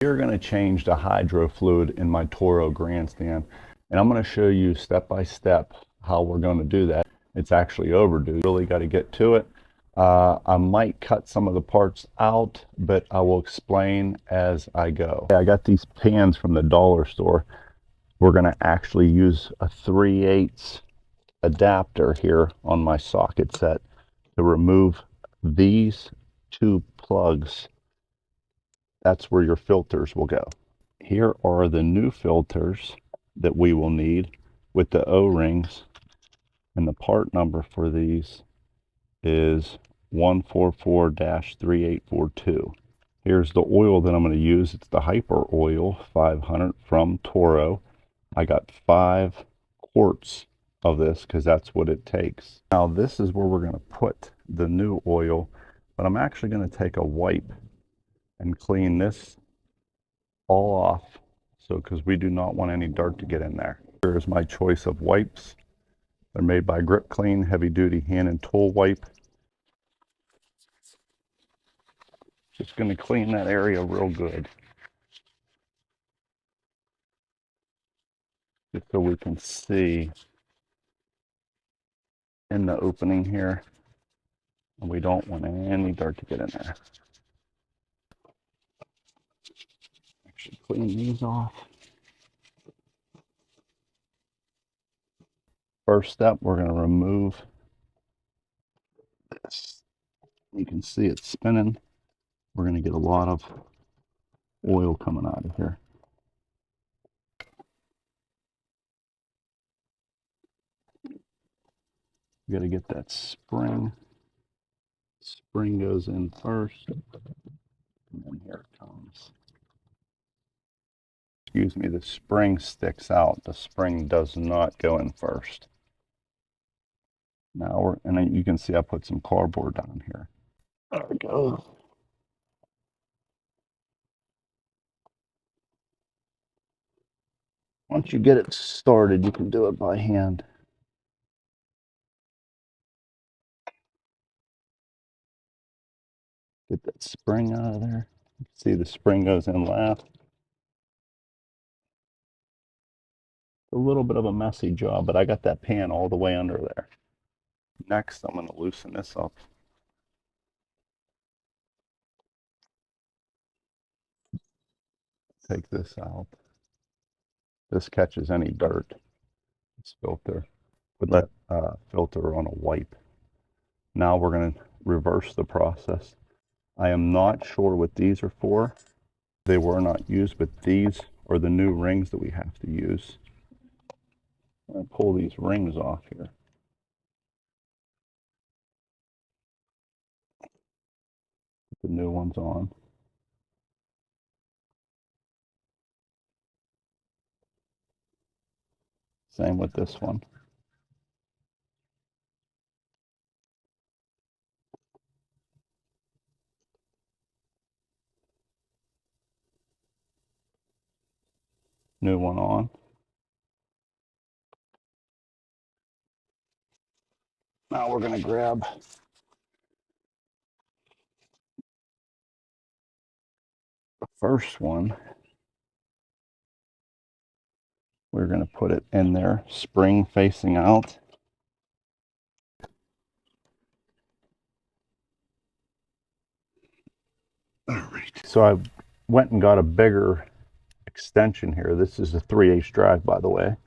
We're going to change the hydro fluid in my Toro grandstand, and I'm going to show you step by step how we're going to do that. It's actually overdue. Really got to get to it. I might cut some of the parts out, but I will explain as I go. I got these pans from the dollar store. We're going to actually use a 3/8 adapter here on my socket set to remove these two plugs. That's where your filters will go. Here are the new filters that we will need with the O-rings, and the part number for these is 144-3842. Here's the oil that I'm going to use. It's the Hyper Oil 500 from Toro. I got 5 quarts of this because that's what it takes. Now this is where we're going to put the new oil, but I'm actually going to take a wipe and clean this all off, so because we do not want any dirt to get in there. Here's my choice of wipes. They're made by Grip Clean, heavy duty hand and tool wipe. Just going to clean that area real good, just so we can see in the opening here, and we don't want any dirt to get in there. Actually clean these off. First step, we're going to remove this. You can see it spinning. We're going to get a lot of oil coming out of here. You got to get that spring. Spring goes in first, and then here it comes. Excuse me, the spring sticks out. The spring does not go in first. Now and then you can see I put some cardboard down here. There we go. Once you get it started, you can do it by hand. Get that spring out of there. See, the spring goes in last. A little bit of a messy job, but I got that pan all the way under there. Next, I'm going to loosen this up. Take this out. This catches any dirt. This filter. Put that filter on a wipe. Now we're going to reverse the process. I am not sure what these are for. They were not used, but these are the new rings that we have to use. I'm going to pull these rings off here. Put the new ones on. Same with this one. New one on. Now we're going to grab the first one. We're going to put it in there, spring facing out. All right. So I went and got a bigger extension here. This is a 3/8 drive, by the way,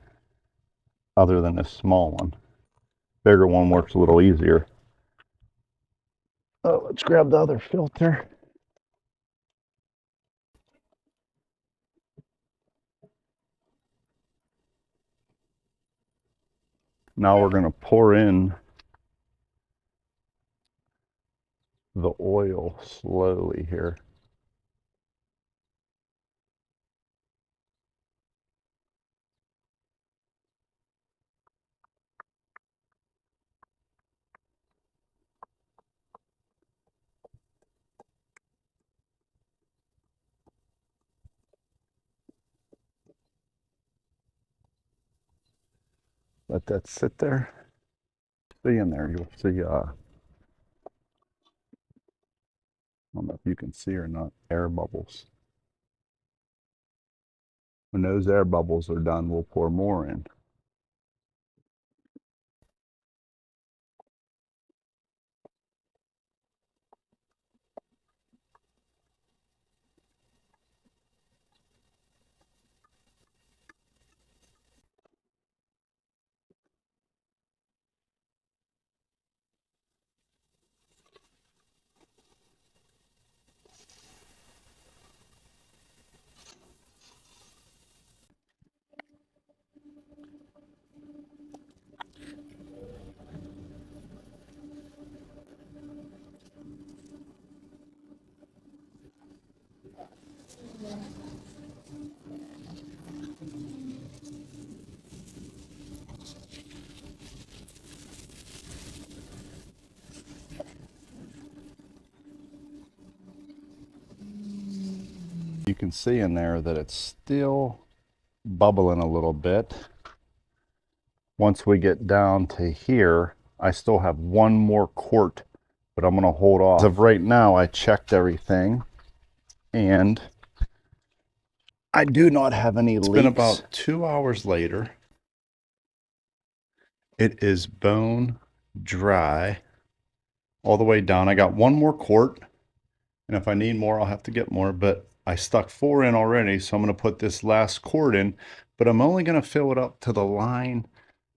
other than this small one. Bigger one works a little easier. Oh, let's grab the other filter. Now we're going to pour in the oil slowly here. Let that sit there. See in there, you'll see, I don't know if you can see or not, air bubbles. When those air bubbles are done, we'll pour more in. You can see in there that it's still bubbling a little bit. Once we get down to here, I still have one more quart, but I'm going to hold off. As of right now, I checked everything, and I do not have any leaks. It's been about 2 hours later. It is bone dry all the way down. I got one more quart, and if I need more, I'll have to get more, but I stuck 4 in already, so I'm going to put this last quart in, but I'm only going to fill it up to the line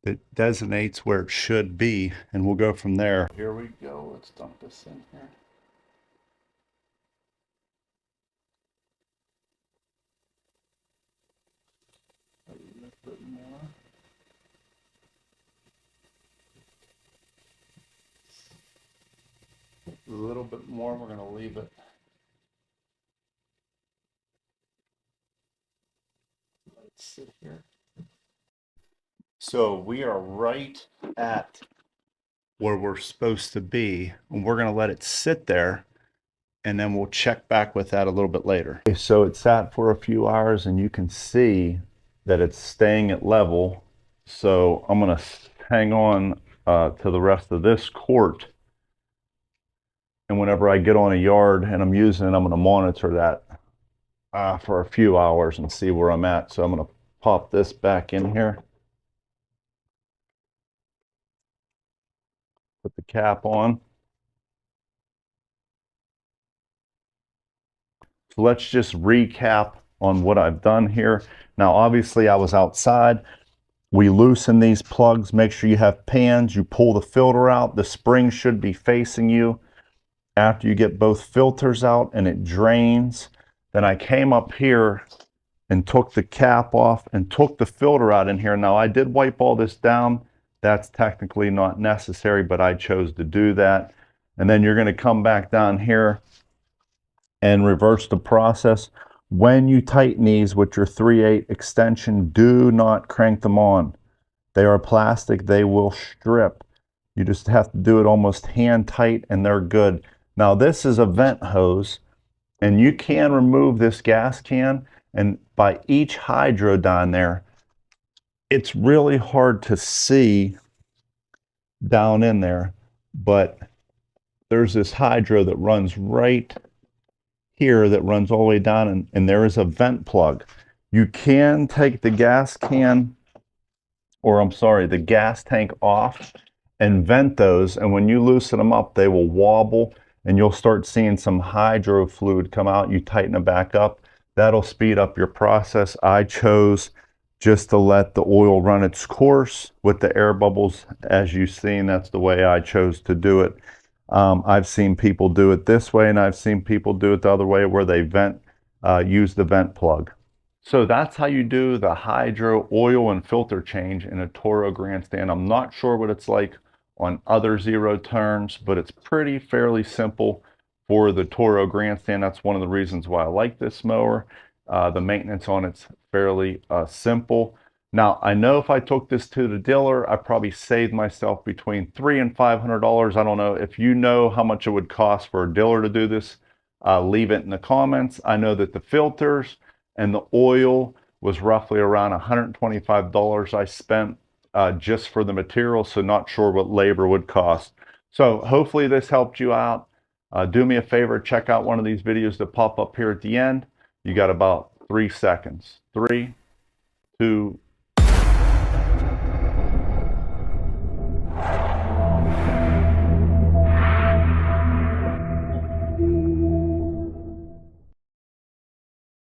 that designates where it should be, and we'll go from there. Here we go. Let's dump this in here. A little bit more. A little bit more. We're going to leave it. Let's sit here. So we are right at where we're supposed to be, and we're going to let it sit there, and then we'll check back with that a little bit later. Okay, so it sat for a few hours, and you can see that it's staying at level. So I'm going to hang on to the rest of this quart, and whenever I get on a yard and I'm using it, I'm going to monitor that for a few hours and see where I'm at. So I'm going to pop this back in here, put the cap on. So let's just recap on what I've done here. Now, obviously, I was outside. We loosen these plugs. Make sure you have pans. You pull the filter out. The spring should be facing you. After you get both filters out and it drains, then I came up here and took the cap off and took the filter out in here. Now, I did wipe all this down. That's technically not necessary, but I chose to do that. And then you're going to come back down here and reverse the process. When you tighten these with your 3/8 extension, do not crank them on. They are plastic, they will strip. You just have to do it almost hand tight and they're good. Now this is a vent hose, and you can remove this gas can, and by each hydro down there, it's really hard to see down in there, but there's this hydro that runs right here that runs all the way down, and there is a vent plug. You can take the gas can, or I'm sorry, the gas tank off and vent those, and when you loosen them up, they will wobble, and you'll start seeing some hydro fluid come out. You tighten it back up. That'll speed up your process. I chose just to let the oil run its course with the air bubbles. As you've seen, that's the way I chose to do it. I've seen people do it this way, and I've seen people do it the other way where they use the vent plug. So that's how you do the hydro oil and filter change in a Toro grandstand. I'm not sure what it's like on other zero turns, but it's fairly simple for the Toro grandstand. That's one of the reasons why I like this mower. The maintenance on it's fairly simple. Now, I know if I took this to the dealer, I probably saved myself between $300 and $500. I don't know if you know how much it would cost for a dealer to do this. Leave it in the comments. I know that the filters and the oil was roughly around $125 I spent just for the material, so not sure what labor would cost. So hopefully this helped you out. Do me a favor, check out one of these videos that pop up here at the end. You got about 3 seconds. 3, to